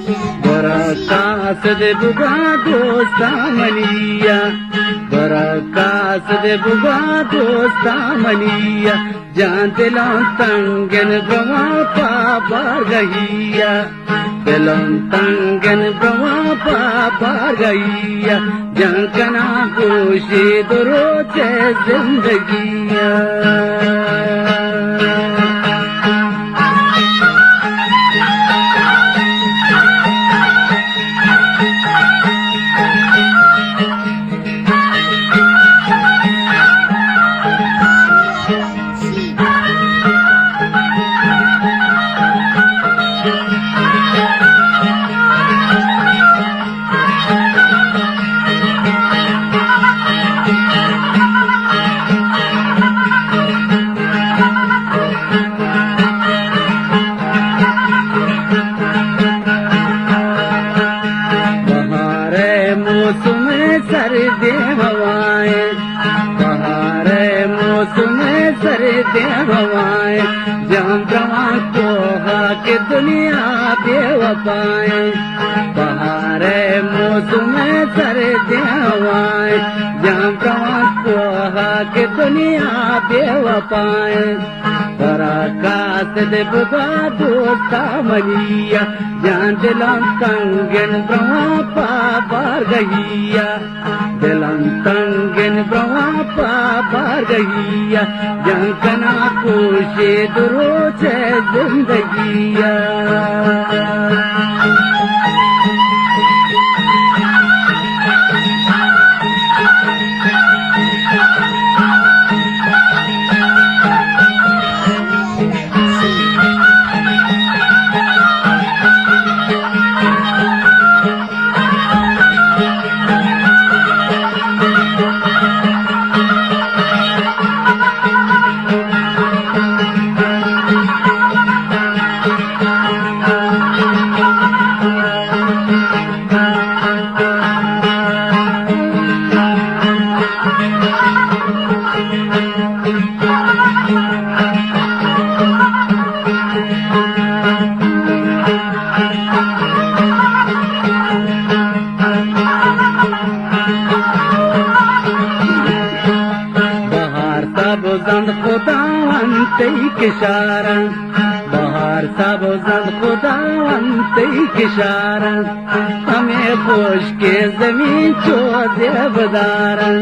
Barakas de bugado samaniya, barakas de bugado samaniya, jaan dilon tangen brahma pa gahiya, dilon tangen brahma pa gahiya, jaan kana kushi duroche zindagiya. सर्दी हवाएं बहारे मौसम सर्दी हवाएं जहाँ जहाँ को के दुनिया बेवफाएं बहारे मौसम सर्दी हवाएं जहाँ जहाँ को के दुनिया बेवफाएं बराकात दे बुगा दोस्ता मनिया जान दिलन तंगन ब्रह्मा पार गईया दिलन तंगन ब्रह्मा पार गईया जहाँ कना कोशे दुरोचे जिंदगिया किशारन बाहर सब जब खुदावंत किशारन हमें खोश के जमीन चोदे बदारन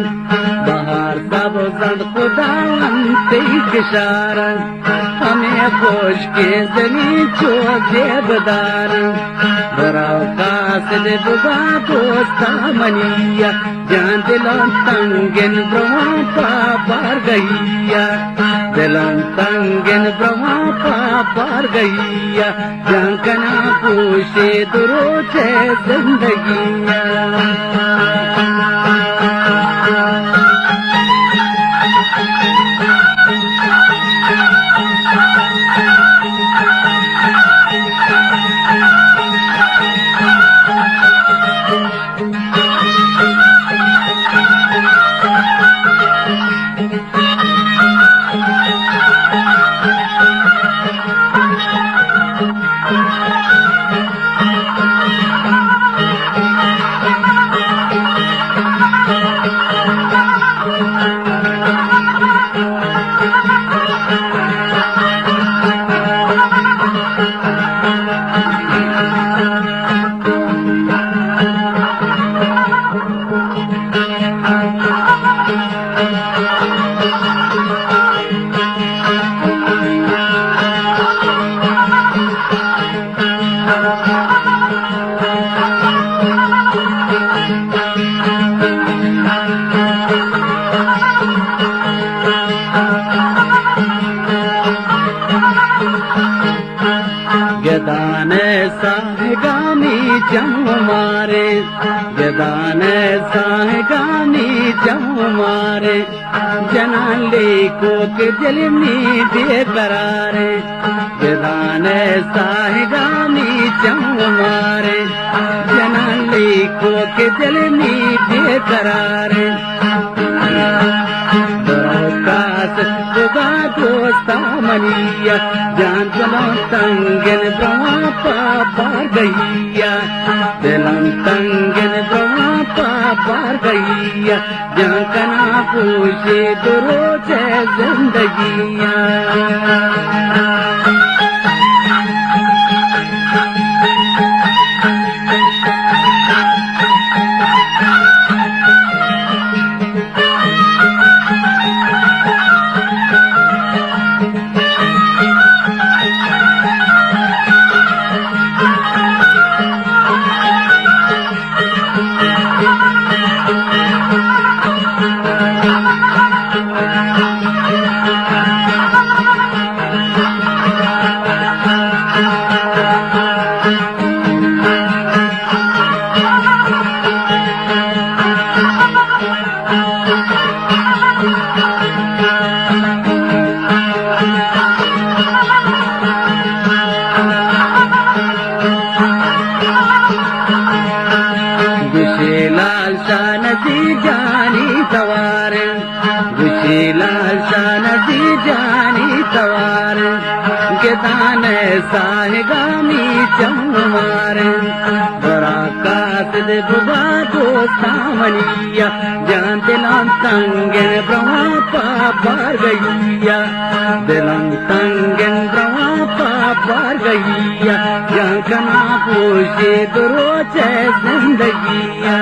बाहर सब जब खुदावंत किशारन हमें खोश के जमीन चोदे बदारन बराव कासिद बुगा दोस्ता मनिया जान दिलों तंगन ब्रह्मा पार गईया दिलों तंगन ब्रह्मा पार गईया जहाँ कना पूछे दुरोचे जिंदगिया गदाने साहगामी जम मारे गदाने साहगामी जम मारे जनाले को के जलनी दे करारे गदाने साहगामी जम मारे जनाले को के जलनी दे करारे दोस्ता मनिया जान चलो तंगन ब्रह्मा पार गैया दिलम तंगन ब्रह्मा पार गैया जहाँ कना पूछे तो रोचे जिंदगिया जानी सवार गुशीलाल शाह नदी जानी सवार गेदान साहगामी चमार बड़ा कासिद बुबा दो सामनिया जान दिलान तंगन ब्रह्मा पार गैया दिलान तंगन ब्रह्मा पार गैया जान कना पूछे तो रोचे जिंदगिया